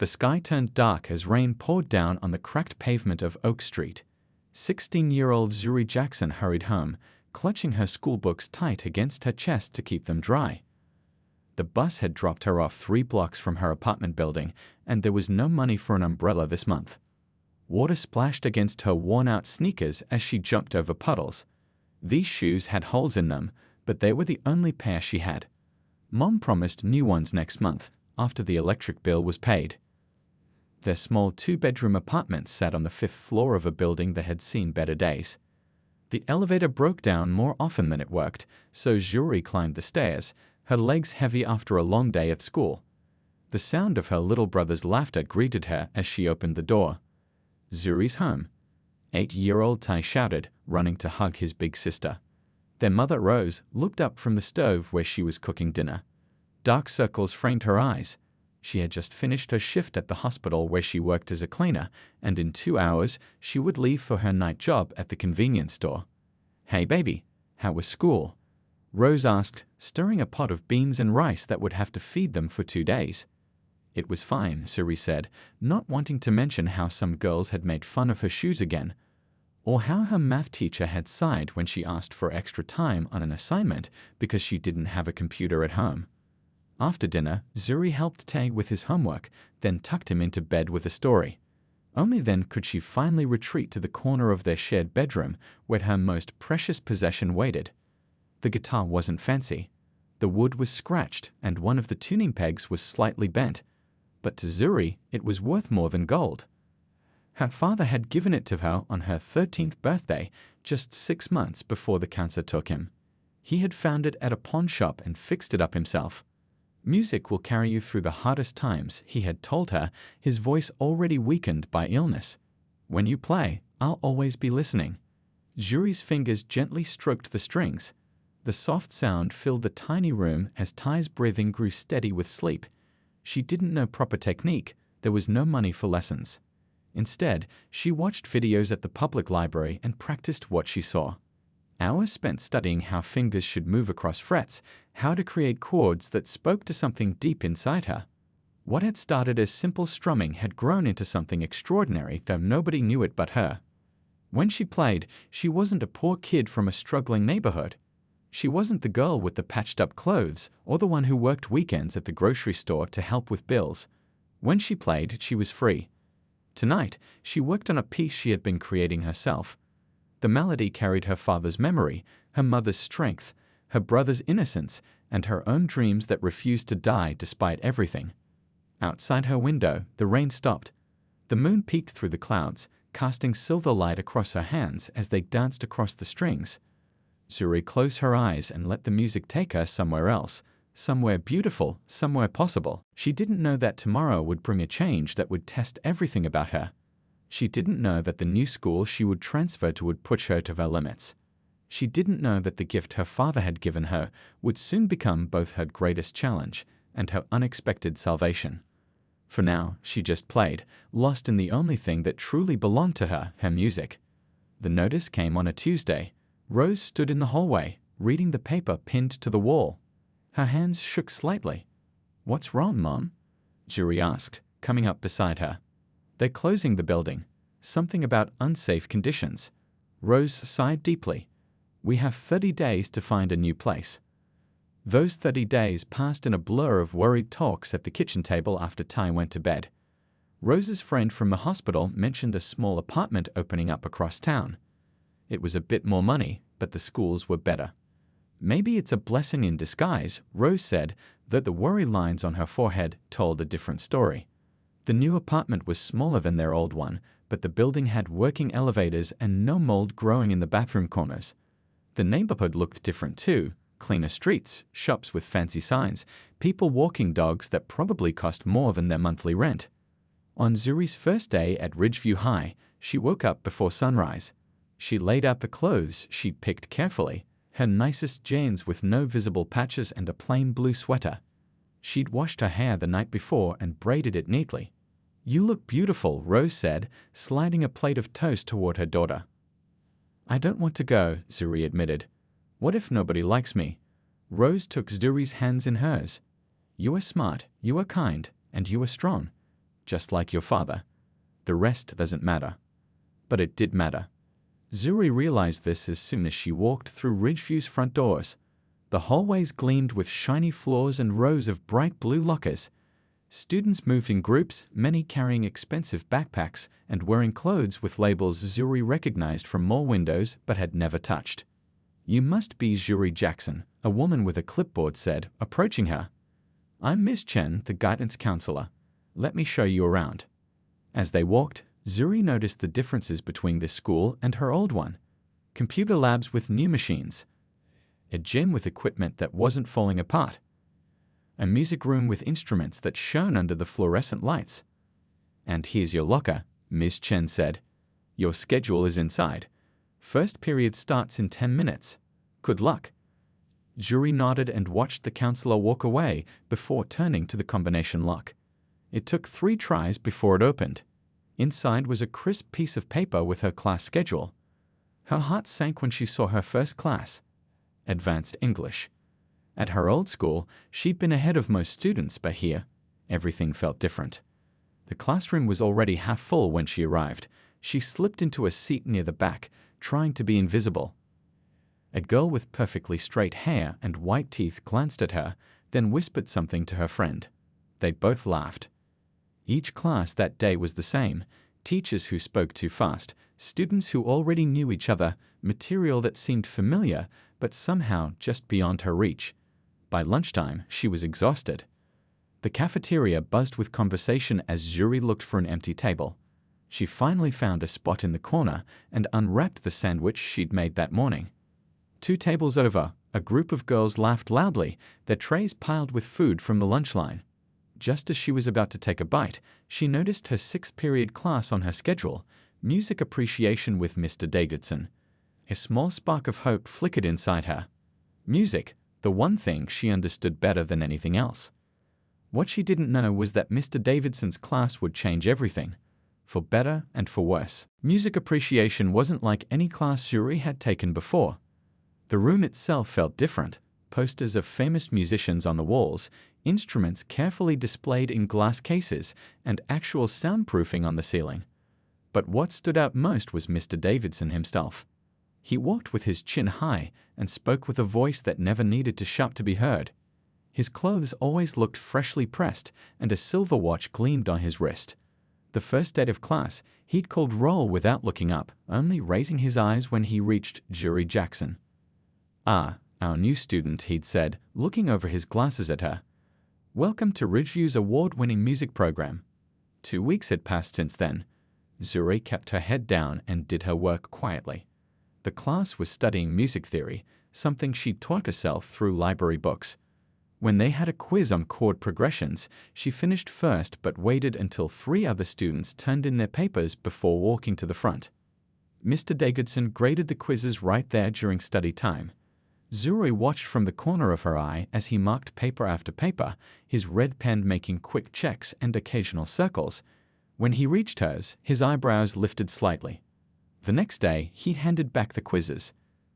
The sky turned dark as rain poured down on the cracked pavement of Oak Street. 16-year-old Zuri Jackson hurried home, clutching her schoolbooks tight against her chest to keep them dry. The bus had dropped her off 3 blocks from her apartment building, and there was no money for an umbrella this month. Water splashed against her worn-out sneakers as she jumped over puddles. These shoes had holes in them, but they were the only pair she had. Mom promised new ones next month, after the electric bill was paid. Their small 2-bedroom apartment sat on the 5th floor of a building that had seen better days. The elevator broke down more often than it worked, so Zuri climbed the stairs, her legs heavy after a long day at school. The sound of her little brother's laughter greeted her as she opened the door. "Zuri's home," 8-year-old Ty shouted, running to hug his big sister. Their mother, Rose, looked up from the stove where she was cooking dinner. Dark circles framed her eyes. She had just finished her shift at the hospital where she worked as a cleaner, and in 2 hours she would leave for her night job at the convenience store. "Hey baby, how was school?" Rose asked, stirring a pot of beans and rice that would have to feed them for 2 days. "It was fine," Zuri said, not wanting to mention how some girls had made fun of her shoes again, or how her math teacher had sighed when she asked for extra time on an assignment because she didn't have a computer at home. After dinner, Zuri helped Tay with his homework, then tucked him into bed with a story. Only then could she finally retreat to the corner of their shared bedroom where her most precious possession waited. The guitar wasn't fancy. The wood was scratched and one of the tuning pegs was slightly bent, but to Zuri it was worth more than gold. Her father had given it to her on her 13th birthday, just 6 months before the cancer took him. He had found it at a pawn shop and fixed it up himself. "Music will carry you through the hardest times," he had told her, his voice already weakened by illness. "When you play, I'll always be listening." Zuri's fingers gently stroked the strings. The soft sound filled the tiny room as Ty's breathing grew steady with sleep. She didn't know proper technique. There was no money for lessons. Instead, she watched videos at the public library and practiced what she saw. Hours spent studying how fingers should move across frets, how to create chords that spoke to something deep inside her. What had started as simple strumming had grown into something extraordinary, though nobody knew it but her. When she played, she wasn't a poor kid from a struggling neighborhood. She wasn't the girl with the patched-up clothes or the one who worked weekends at the grocery store to help with bills. When she played, she was free. Tonight, she worked on a piece she had been creating herself. The melody carried her father's memory, her mother's strength, her brother's innocence, and her own dreams that refused to die despite everything. Outside her window, the rain stopped. The moon peeked through the clouds, casting silver light across her hands as they danced across the strings. Zuri closed her eyes and let the music take her somewhere else, somewhere beautiful, somewhere possible. She didn't know that tomorrow would bring a change that would test everything about her. She didn't know that the new school she would transfer to would push her to her limits. She didn't know that the gift her father had given her would soon become both her greatest challenge and her unexpected salvation. For now, she just played, lost in the only thing that truly belonged to her, her music. The notice came on a Tuesday. Rose stood in the hallway, reading the paper pinned to the wall. Her hands shook slightly. "What's wrong, Mom?" Zuri asked, coming up beside her. "They're closing the building. Something about unsafe conditions." Rose sighed deeply. "We have 30 days to find a new place." Those 30 days passed in a blur of worried talks at the kitchen table after Ty went to bed. Rose's friend from the hospital mentioned a small apartment opening up across town. It was a bit more money, but the schools were better. "Maybe it's a blessing in disguise," Rose said, though the worry lines on her forehead told a different story. The new apartment was smaller than their old one, but the building had working elevators and no mold growing in the bathroom corners. The neighborhood looked different too. Cleaner streets, shops with fancy signs, people walking dogs that probably cost more than their monthly rent. On Zuri's first day at Ridgeview High, she woke up before sunrise. She laid out the clothes she'd picked carefully, her nicest jeans with no visible patches and a plain blue sweater. She'd washed her hair the night before and braided it neatly. "You look beautiful," Rose said, sliding a plate of toast toward her daughter. "I don't want to go," Zuri admitted. "What if nobody likes me?" Rose took Zuri's hands in hers. "You are smart, you are kind, and you are strong. just like your father. The rest doesn't matter. But it did matter. Zuri realized this as soon as she walked through Ridgeview's front doors. The hallways gleamed with shiny floors and rows of bright blue lockers. Students moved in groups, many carrying expensive backpacks and wearing clothes with labels Zuri recognized from mall windows but had never touched. "You must be Zuri Jackson," a woman with a clipboard said, approaching her. "I'm Miss Chen, the guidance counselor. Let me show you around." As they walked, Zuri noticed the differences between this school and her old one. Computer labs with new machines. A gym with equipment that wasn't falling apart. A music room with instruments that shone under the fluorescent lights. "And here's your locker," Ms. Chen said. "Your schedule is inside. First period starts in 10 minutes. Good luck." Zuri nodded and watched the counselor walk away before turning to the combination lock. It took 3 tries before it opened. Inside was a crisp piece of paper with her class schedule. Her heart sank when she saw her first class. Advanced English. At her old school, she'd been ahead of most students, but here, everything felt different. The classroom was already half full when she arrived. She slipped into a seat near the back, trying to be invisible. A girl with perfectly straight hair and white teeth glanced at her, then whispered something to her friend. They both laughed. Each class that day was the same: teachers who spoke too fast, students who already knew each other, material that seemed familiar but somehow just beyond her reach. By lunchtime, she was exhausted. The cafeteria buzzed with conversation as Zuri looked for an empty table. She finally found a spot in the corner and unwrapped the sandwich she'd made that morning. 2 tables over, a group of girls laughed loudly, their trays piled with food from the lunch line. Just as she was about to take a bite, she noticed her 6th period class on her schedule, music appreciation with Mr. Davidson. A small spark of hope flickered inside her. Music, the one thing she understood better than anything else. What she didn't know was that Mr. Davidson's class would change everything, for better and for worse. Music appreciation wasn't like any class Zuri had taken before. The room itself felt different. Posters of famous musicians on the walls, instruments carefully displayed in glass cases, and actual soundproofing on the ceiling. But what stood out most was Mr. Davidson himself. He walked with his chin high and spoke with a voice that never needed to shout to be heard. His clothes always looked freshly pressed, and a silver watch gleamed on his wrist. The first day of class, he'd called roll without looking up, only raising his eyes when he reached Zuri Jackson. "Ah, our new student," he'd said, looking over his glasses at her. "Welcome to Ridgeview's award-winning music program." 2 weeks had passed since then. Zuri kept her head down and did her work quietly. The class was studying music theory, something she'd taught herself through library books. When they had a quiz on chord progressions, she finished first but waited until 3 other students turned in their papers before walking to the front. Mr. Davidson graded the quizzes right there during study time. Zuri watched from the corner of her eye as he marked paper after paper, his red pen making quick checks and occasional circles. When he reached hers, his eyebrows lifted slightly. The next day, he handed back the quizzes.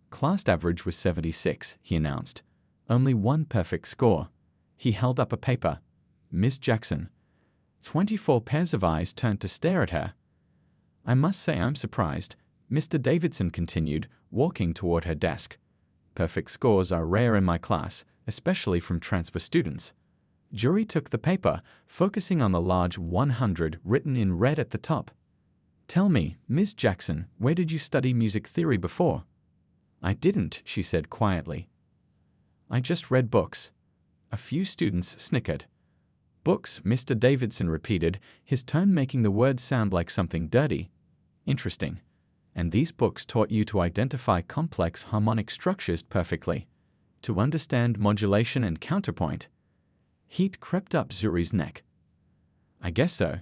Class average was 76, he announced. Only 1 perfect score. He held up a paper. "Miss Jackson." 24 pairs of eyes turned to stare at her. "I must say I'm surprised," Mr. Davidson continued, walking toward her desk. "Perfect scores are rare in my class, especially from transfer students." Zuri took the paper, focusing on the large 100 written in red at the top. "Tell me, Miss Jackson, where did you study music theory before?" "I didn't," she said quietly. "I just read books." A few students snickered. "Books," Mr. Davidson repeated, his tone making the words sound like something dirty. "Interesting. And these books taught you to identify complex harmonic structures perfectly, to understand modulation and counterpoint." Heat crept up Zuri's neck. "I guess so."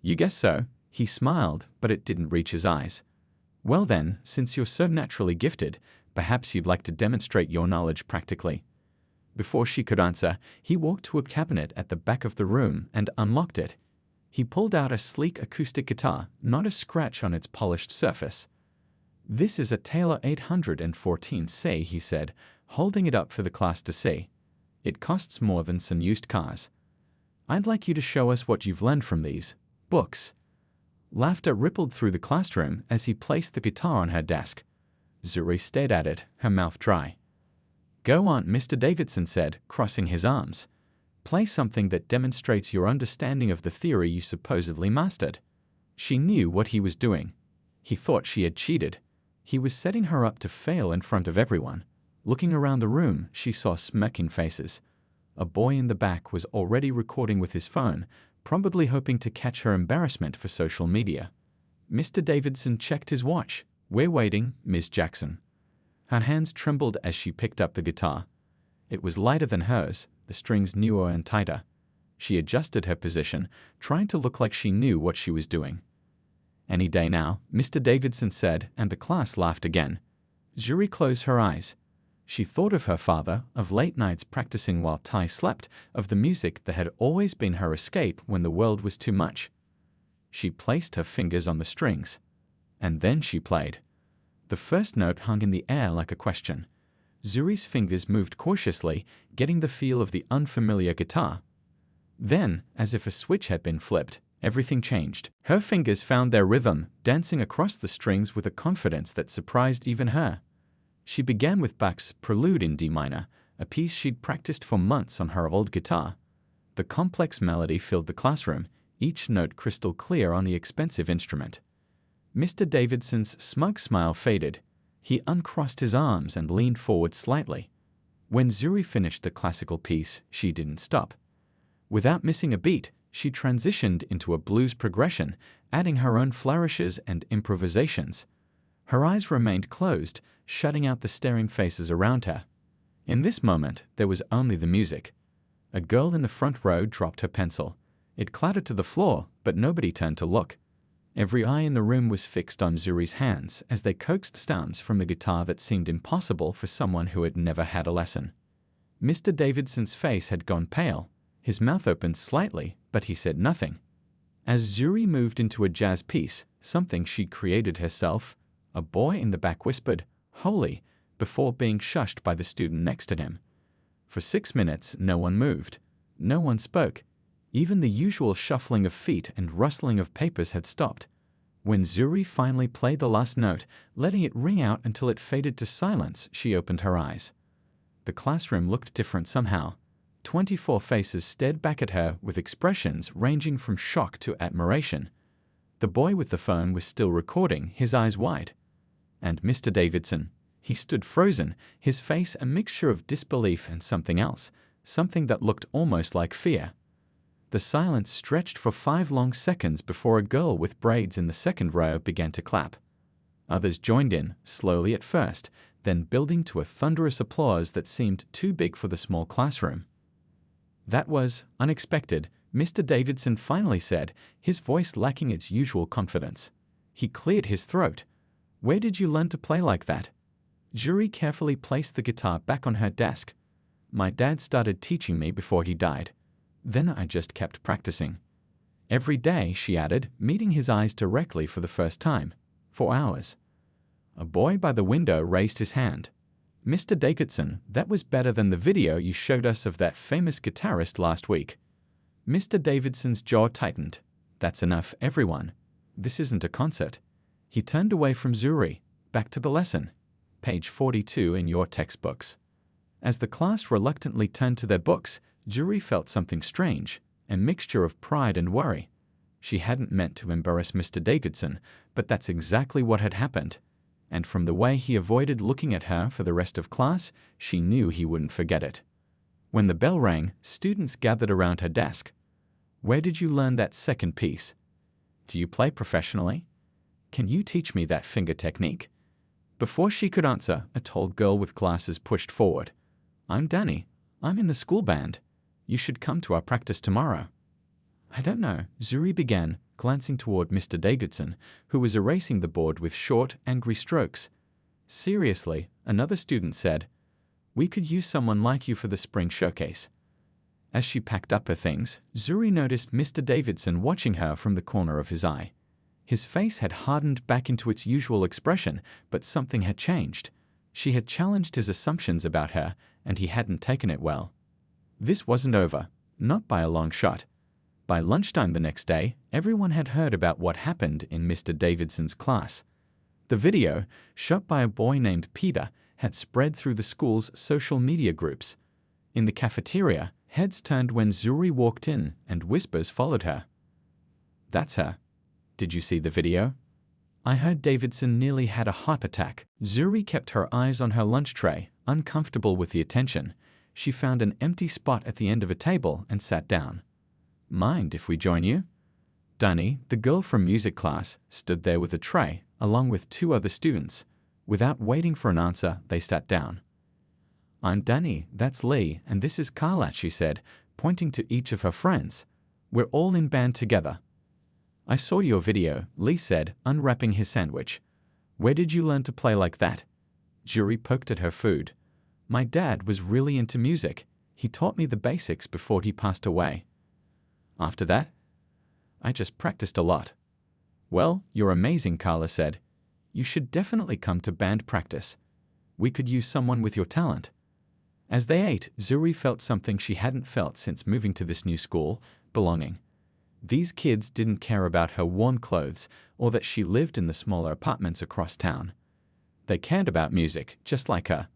"You guess so?" He smiled, but it didn't reach his eyes. "Well then, since you're so naturally gifted, perhaps you'd like to demonstrate your knowledge practically." Before she could answer, he walked to a cabinet at the back of the room and unlocked it. He pulled out a sleek acoustic guitar, not a scratch on its polished surface. "This is a Taylor 814C," he said, holding it up for the class to see. "It costs more than some used cars." I'd like you to show us what you've learned from these books. Laughter rippled through the classroom as he placed the guitar on her desk. Zuri stared at it, her mouth dry. Go on, Mr. Davidson said, crossing his arms. Play something that demonstrates your understanding of the theory you supposedly mastered. She knew what he was doing. He thought she had cheated. He was setting her up to fail in front of everyone. Looking around the room, she saw smirking faces. A boy in the back was already recording with his phone, probably hoping to catch her embarrassment for social media. Mr. Davidson checked his watch. We're waiting, Ms. Jackson. Her hands trembled as she picked up the guitar. It was lighter than hers, the strings newer and tighter. She adjusted her position, trying to look like she knew what she was doing. Any day now, Mr. Davidson said, and the class laughed again. Zuri closed her eyes. She thought of her father, of late nights practicing while Tai slept, of the music that had always been her escape when the world was too much. She placed her fingers on the strings. And then she played. The first note hung in the air like a question. Zuri's fingers moved cautiously, getting the feel of the unfamiliar guitar. Then, as if a switch had been flipped, everything changed. Her fingers found their rhythm, dancing across the strings with a confidence that surprised even her. She began with Bach's Prelude in D minor, a piece she'd practiced for months on her old guitar. The complex melody filled the classroom, each note crystal clear on the expensive instrument. Mr. Davidson's smug smile faded. He uncrossed his arms and leaned forward slightly. When Zuri finished the classical piece, she didn't stop. Without missing a beat, she transitioned into a blues progression, adding her own flourishes and improvisations. Her eyes remained closed, shutting out the staring faces around her. In this moment, there was only the music. A girl in the front row dropped her pencil. It clattered to the floor, but nobody turned to look. Every eye in the room was fixed on Zuri's hands as they coaxed sounds from the guitar that seemed impossible for someone who had never had a lesson. Mr. Davidson's face had gone pale. His mouth opened slightly, but he said nothing. As Zuri moved into a jazz piece, something she created herself, a boy in the back whispered, "Holy," before being shushed by the student next to him. For 6 minutes, no one moved. No one spoke. Even the usual shuffling of feet and rustling of papers had stopped. When Zuri finally played the last note, letting it ring out until it faded to silence, she opened her eyes. The classroom looked different somehow. 24 faces stared back at her with expressions ranging from shock to admiration. The boy with the phone was still recording, his eyes wide. And Mr. Davidson, he stood frozen, his face a mixture of disbelief and something else, something that looked almost like fear. The silence stretched for 5 long seconds before a girl with braids in the second row began to clap. Others joined in, slowly at first, then building to a thunderous applause that seemed too big for the small classroom. That was unexpected, Mr. Davidson finally said, his voice lacking its usual confidence. He cleared his throat. Where did you learn to play like that? Zuri carefully placed the guitar back on her desk. My dad started teaching me before he died. Then I just kept practicing. Every day, she added, meeting his eyes directly for the first time. For hours. A boy by the window raised his hand. Mr. Davidson, that was better than the video you showed us of that famous guitarist last week. Mr. Davidson's jaw tightened. That's enough, everyone. This isn't a concert. He turned away from Zuri. Back to the lesson. Page 42 in your textbooks. As the class reluctantly turned to their books, Zuri felt something strange, a mixture of pride and worry. She hadn't meant to embarrass Mr. Davidson, but that's exactly what had happened. And from the way he avoided looking at her for the rest of class, she knew he wouldn't forget it. When the bell rang, students gathered around her desk. Where did you learn that second piece? Do you play professionally? Can you teach me that finger technique? Before she could answer, a tall girl with glasses pushed forward. I'm Danny. I'm in the school band. You should come to our practice tomorrow. I don't know, Zuri began, glancing toward Mr. Davidson, who was erasing the board with short, angry strokes. Seriously, another student said, we could use someone like you for the spring showcase. As she packed up her things, Zuri noticed Mr. Davidson watching her from the corner of his eye. His face had hardened back into its usual expression, but something had changed. She had challenged his assumptions about her, and he hadn't taken it well. This wasn't over, not by a long shot. By lunchtime the next day, everyone had heard about what happened in Mr. Davidson's class. The video, shot by a boy named Peter, had spread through the school's social media groups. In the cafeteria, heads turned when Zuri walked in and whispers followed her. "That's her. Did you see the video?" "I heard Davidson nearly had a heart attack." Zuri kept her eyes on her lunch tray, uncomfortable with the attention. She found an empty spot at the end of a table and sat down. "Mind if we join you?" Dani, the girl from music class, stood there with a tray, along with 2 other students. Without waiting for an answer, they sat down. "I'm Dani, that's Lee, and this is Carla," she said, pointing to each of her friends. "We're all in band together." "I saw your video," Lee said, unwrapping his sandwich. "Where did you learn to play like that?" Zuri poked at her food. "My dad was really into music. He taught me the basics before he passed away." "After that?" "I just practiced a lot." "Well, you're amazing," Carla said. "You should definitely come to band practice. We could use someone with your talent." As they ate, Zuri felt something she hadn't felt since moving to this new school: belonging. These kids didn't care about her worn clothes or that she lived in the smaller apartments across town. They cared about music, just like her.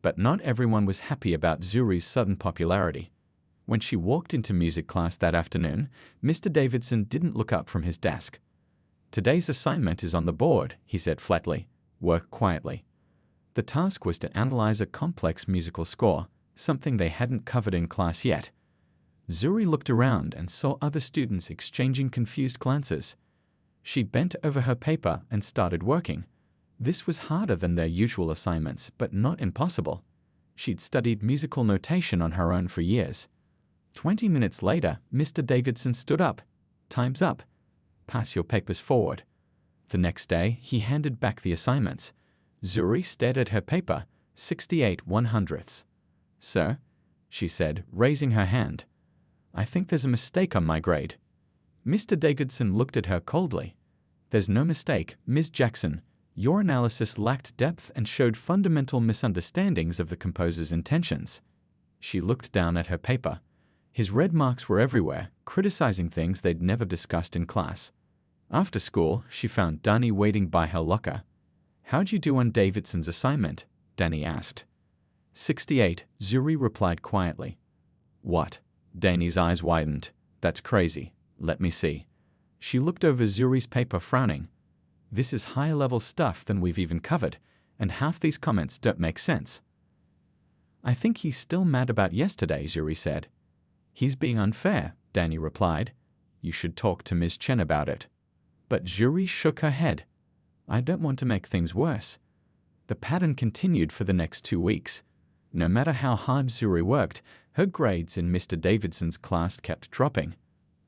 But not everyone was happy about Zuri's sudden popularity. When she walked into music class that afternoon, Mr. Davidson didn't look up from his desk. "Today's assignment is on the board," he said flatly. "Work quietly." The task was to analyze a complex musical score, something they hadn't covered in class yet. Zuri looked around and saw other students exchanging confused glances. She bent over her paper and started working. This was harder than their usual assignments, but not impossible. She'd studied musical notation on her own for years. 20 minutes later, Mr. Davidson stood up. "Time's up. Pass your papers forward." The next day, he handed back the assignments. Zuri stared at her paper, 68 1/100ths. "Sir," she said, raising her hand, "I think there's a mistake on my grade." Mr. Davidson looked at her coldly. "There's no mistake, Ms. Jackson. Your analysis lacked depth and showed fundamental misunderstandings of the composer's intentions." She looked down at her paper. His red marks were everywhere, criticizing things they'd never discussed in class. After school, she found Dani waiting by her locker. "How'd you do on Davidson's assignment?" Dani asked. 68, Zuri replied quietly. "What?" Dani's eyes widened. "That's crazy. Let me see." She looked over Zuri's paper, frowning. "This is higher-level stuff than we've even covered, and half these comments don't make sense." "I think he's still mad about yesterday," Zuri said. "He's being unfair," Dani replied. "You should talk to Ms. Chen about it." But Zuri shook her head. "I don't want to make things worse." The pattern continued for the next 2 weeks. No matter how hard Zuri worked, her grades in Mr. Davidson's class kept dropping.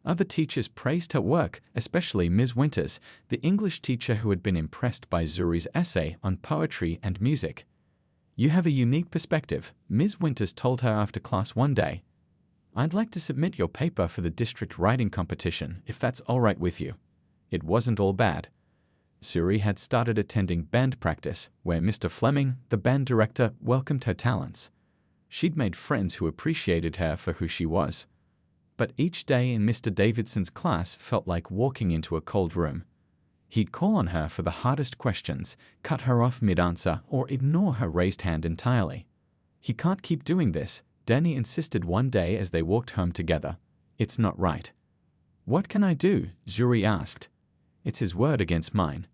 Other teachers praised her work, especially Ms. Winters, the English teacher who had been impressed by Zuri's essay on poetry and music. "You have a unique perspective," Ms. Winters told her after class one day. "I'd like to submit your paper for the district writing competition, if that's all right with you." It wasn't all bad. Zuri had started attending band practice, where Mr. Fleming, the band director, welcomed her talents. She'd made friends who appreciated her for who she was. But each day in Mr. Davidson's class felt like walking into a cold room. He'd call on her for the hardest questions, cut her off mid-answer, or ignore her raised hand entirely. "He can't keep doing this," Dani insisted one day as they walked home together. "It's not right." "What can I do?" Zuri asked. "It's his word against mine."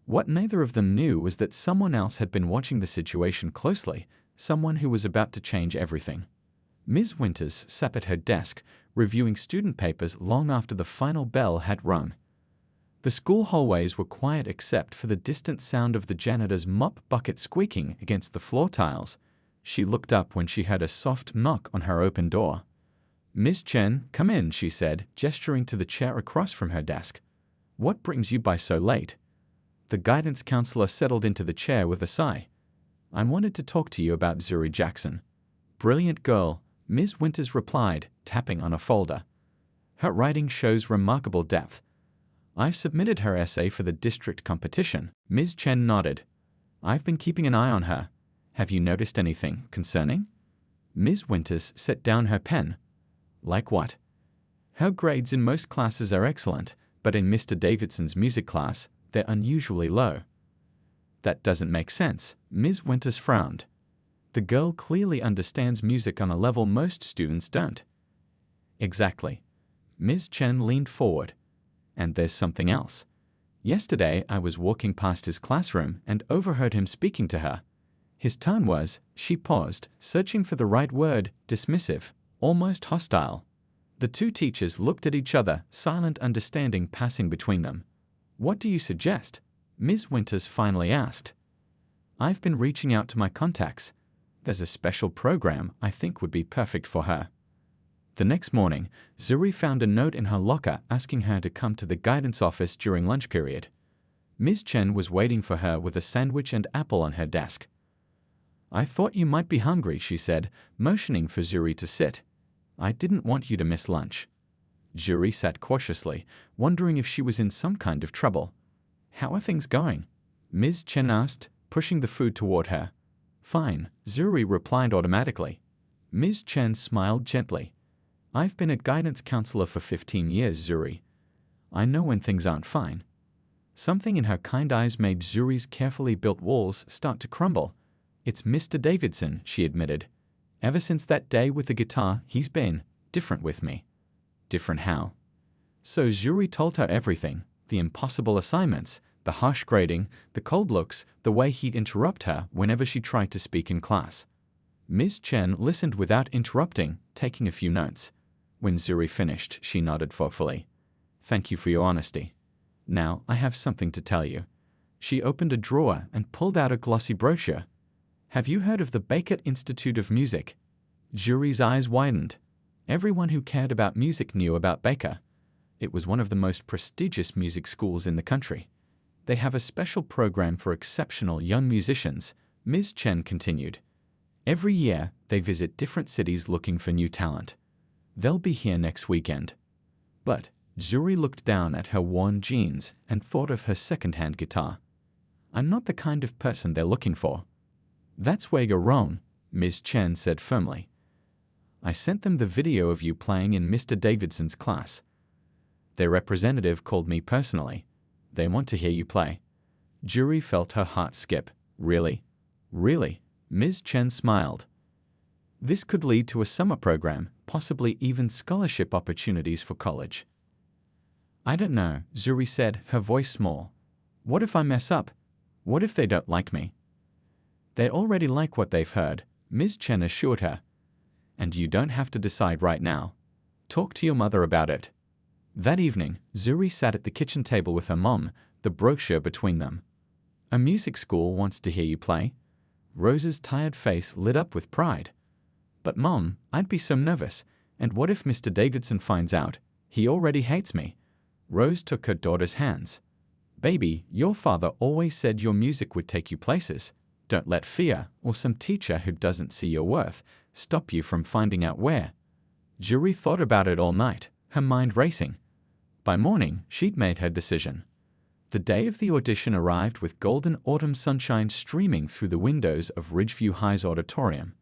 What neither of them knew was that someone else had been watching the situation closely, someone who was about to change everything. Ms. Winters sat at her desk, reviewing student papers long after the final bell had rung. The school hallways were quiet except for the distant sound of the janitor's mop bucket squeaking against the floor tiles. She looked up when she heard a soft knock on her open door. "Ms. Chen, come in," she said, gesturing to the chair across from her desk. "What brings you by so late?" The guidance counselor settled into the chair with a sigh. "I wanted to talk to you about Zuri Jackson." "Brilliant girl," Ms. Winters replied, tapping on a folder. "Her writing shows remarkable depth. I've submitted her essay for the district competition." Ms. Chen nodded. "I've been keeping an eye on her. Have you noticed anything concerning?" Ms. Winters set down her pen. "Like what?" Her grades in most classes are excellent, but in Mr. Davidson's music class, they're unusually low. That doesn't make sense. Ms. Winters frowned. The girl clearly understands music on a level most students don't. Exactly. Ms. Chen leaned forward. And there's something else. Yesterday I was walking past his classroom and overheard him speaking to her. His tone was, she paused, searching for the right word, dismissive, almost hostile. The two teachers looked at each other, silent understanding passing between them. What do you suggest? Ms. Winters finally asked. I've been reaching out to my contacts. There's a special program I think would be perfect for her. The next morning, Zuri found a note in her locker asking her to come to the guidance office during lunch period. Ms. Chen was waiting for her with a sandwich and apple on her desk. I thought you might be hungry, she said, motioning for Zuri to sit. I didn't want you to miss lunch. Zuri sat cautiously, wondering if she was in some kind of trouble. How are things going? Ms. Chen asked, pushing the food toward her. Fine, Zuri replied automatically. Ms. Chen smiled gently. I've been a guidance counselor for 15 years, Zuri. I know when things aren't fine. Something in her kind eyes made Zuri's carefully built walls start to crumble. It's Mr. Davidson, she admitted. Ever since that day with the guitar, he's been different with me. Different how? So Zuri told her everything, the impossible assignments, the harsh grading, the cold looks, the way he'd interrupt her whenever she tried to speak in class. Ms. Chen listened without interrupting, taking a few notes. When Zuri finished, she nodded thoughtfully. Thank you for your honesty. Now I have something to tell you. She opened a drawer and pulled out a glossy brochure. Have you heard of the Baker Institute of Music? Zuri's eyes widened. Everyone who cared about music knew about Baker. It was one of the most prestigious music schools in the country. They have a special program for exceptional young musicians, Ms. Chen continued. Every year, they visit different cities looking for new talent. They'll be here next weekend. But Zuri looked down at her worn jeans and thought of her second-hand guitar. I'm not the kind of person they're looking for. That's where you're wrong, Ms. Chen said firmly. I sent them the video of you playing in Mr. Davidson's class. Their representative called me personally. They want to hear you play. Zuri felt her heart skip. Really? Really? Ms. Chen smiled. This could lead to a summer program, possibly even scholarship opportunities for college. I don't know, Zuri said, her voice small. What if I mess up? What if they don't like me? They already like what they've heard, Ms. Chen assured her. And you don't have to decide right now. Talk to your mother about it. That evening, Zuri sat at the kitchen table with her mom, the brochure between them. A music school wants to hear you play. Rose's tired face lit up with pride. But Mom, I'd be so nervous. And what if Mr. Davidson finds out? He already hates me. Rose took her daughter's hands. Baby, your father always said your music would take you places. Don't let fear, or some teacher who doesn't see your worth, stop you from finding out where. Zuri thought about it all night, her mind racing. By morning, she'd made her decision. The day of the audition arrived with golden autumn sunshine streaming through the windows of Ridgeview High's auditorium.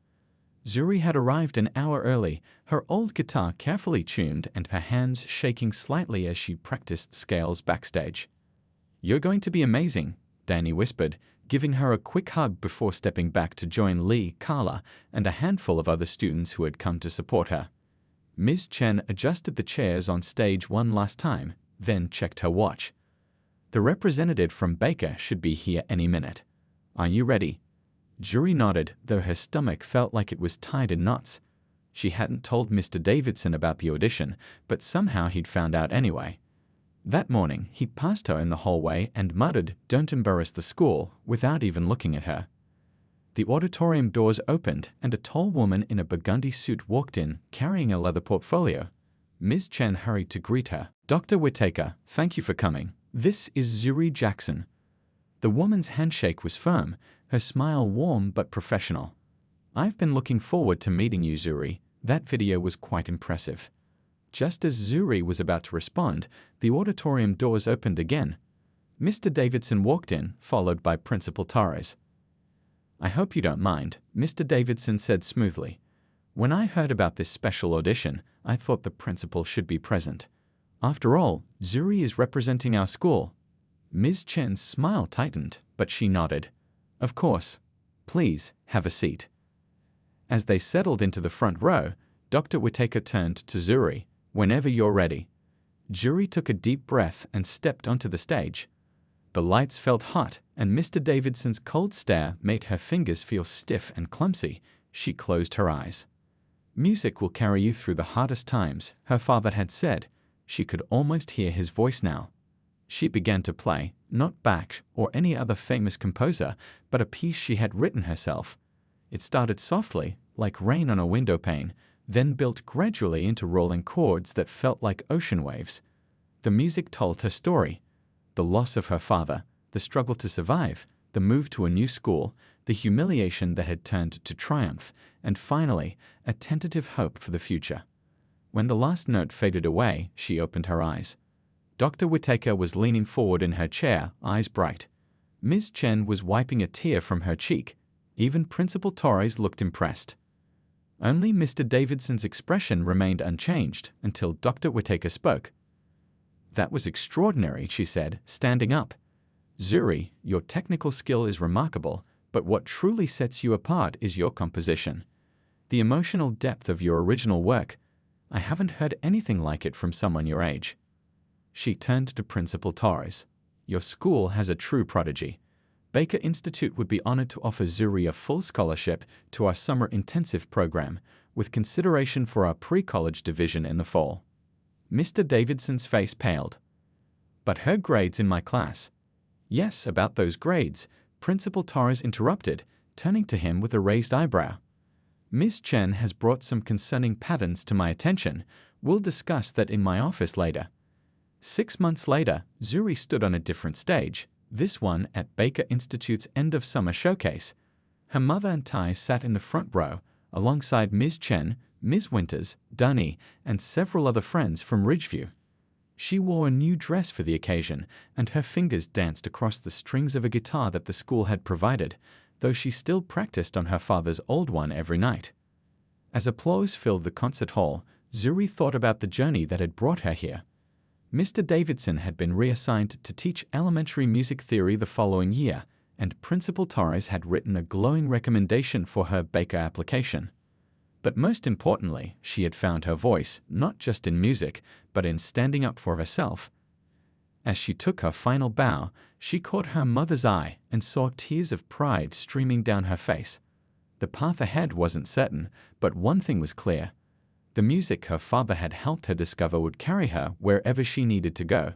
Zuri had arrived an hour early, her old guitar carefully tuned and her hands shaking slightly as she practiced scales backstage. You're going to be amazing, Danny whispered, giving her a quick hug before stepping back to join Lee, Carla, and a handful of other students who had come to support her. Ms. Chen adjusted the chairs on stage one last time, then checked her watch. The representative from Baker should be here any minute. Are you ready? Zuri nodded, though her stomach felt like it was tied in knots. She hadn't told Mr. Davidson about the audition, but somehow he'd found out anyway. That morning, he passed her in the hallway and muttered, "Don't embarrass the school," without even looking at her. The auditorium doors opened, and a tall woman in a burgundy suit walked in, carrying a leather portfolio. Ms. Chen hurried to greet her. Dr. Whittaker, thank you for coming. This is Zuri Jackson. The woman's handshake was firm, her smile warm but professional. I've been looking forward to meeting you, Zuri. That video was quite impressive. Just as Zuri was about to respond, the auditorium doors opened again. Mr. Davidson walked in, followed by Principal Torres. I hope you don't mind, Mr. Davidson said smoothly. When I heard about this special audition, I thought the principal should be present. After all, Zuri is representing our school. Ms. Chen's smile tightened, but she nodded. Of course. Please, have a seat. As they settled into the front row, Dr. Whittaker turned to Zuri. Whenever you're ready. Zuri took a deep breath and stepped onto the stage. The lights felt hot, and Mr. Davidson's cold stare made her fingers feel stiff and clumsy. She closed her eyes. Music will carry you through the hardest times, her father had said. She could almost hear his voice now. She began to play, not Bach or any other famous composer, but a piece she had written herself. It started softly, like rain on a window pane, then built gradually into rolling chords that felt like ocean waves. The music told her story. The loss of her father, the struggle to survive, the move to a new school, the humiliation that had turned to triumph, and finally, a tentative hope for the future. When the last note faded away, she opened her eyes. Dr. Whittaker was leaning forward in her chair, eyes bright. Ms. Chen was wiping a tear from her cheek. Even Principal Torres looked impressed. Only Mr. Davidson's expression remained unchanged until Dr. Whittaker spoke. That was extraordinary, she said, standing up. Zuri, your technical skill is remarkable, but what truly sets you apart is your composition. The emotional depth of your original work. I haven't heard anything like it from someone your age. She turned to Principal Torres. Your school has a true prodigy. Baker Institute would be honored to offer Zuri a full scholarship to our summer intensive program, with consideration for our pre-college division in the fall. Mr. Davidson's face paled. But her grades in my class. Yes, about those grades, Principal Torres interrupted, turning to him with a raised eyebrow. Ms. Chen has brought some concerning patterns to my attention. We'll discuss that in my office later. 6 months later, Zuri stood on a different stage, this one at Baker Institute's end-of-summer showcase. Her mother and Tai sat in the front row, alongside Ms. Chen, Ms. Winters, Dunny, and several other friends from Ridgeview. She wore a new dress for the occasion, and her fingers danced across the strings of a guitar that the school had provided, though she still practiced on her father's old one every night. As applause filled the concert hall, Zuri thought about the journey that had brought her here. Mr. Davidson had been reassigned to teach elementary music theory the following year, and Principal Torres had written a glowing recommendation for her Baker application. But most importantly, she had found her voice, not just in music, but in standing up for herself. As she took her final bow, she caught her mother's eye and saw tears of pride streaming down her face. The path ahead wasn't certain, but one thing was clear. The music her father had helped her discover would carry her wherever she needed to go.